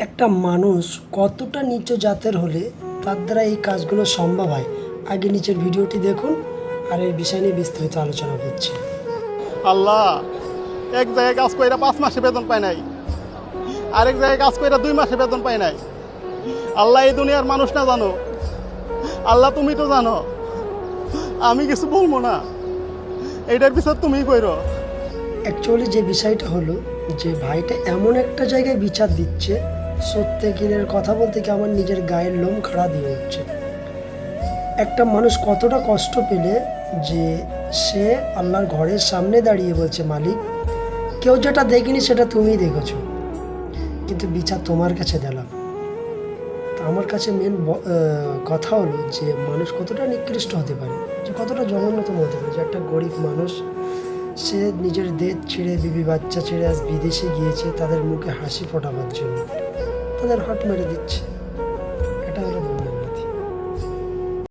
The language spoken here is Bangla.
একটা মানুষ কতটা নিচু জাতের হলে তার দ্বারা এই কাজগুলো সম্ভব হয়। আগে নিচের ভিডিওটি দেখুন আর এই বিষয় নিয়ে বিস্তারিত আলোচনা করছি। আল্লাহ, এক জায়গায় কাজ কইরা 5 মাসে বেতন পায় নাই, আরেক জায়গায় কাজ কইরা 2 মাসে বেতন পায় নাই। আল্লাহ, এই দুনিয়ার মানুষ না জানো, আল্লাহ তুমি তো জানো, আমি কিছু বলবো না, এইটার বিচার তুমিই কইরো। অ্যাকচুয়ালি যে বিষয়টা হলো যে ভাইটা এমন একটা জায়গায় বিচার দিচ্ছে, সত্যিকারের কথা বলতে কি আমার নিজের গায়ের লোম খাড়া দিয়ে উঠছে। একটা মানুষ কতটা কষ্ট পেলে যে সে আল্লাহর ঘরের সামনে দাঁড়িয়ে বলছে, মালিক কেউ যেটা দেখিনি সেটা তুমিই দেখেছো, কিন্তু বিচার তোমার কাছে দিলাম। তো আমার কাছে মেন কথা হলো যে মানুষ কতটা নিকৃষ্ট হতে পারে, যে কতটা জঘন্যতম হতে পারে, যে একটা গরিব মানুষ সে নিজের দেশ ছেড়ে বিবি বাচ্চা ছেড়ে আজ বিদেশে গিয়েছে তাদের মুখে হাসি ফোটাবার জন্য, তাদের হাত মেরে দিচ্ছে।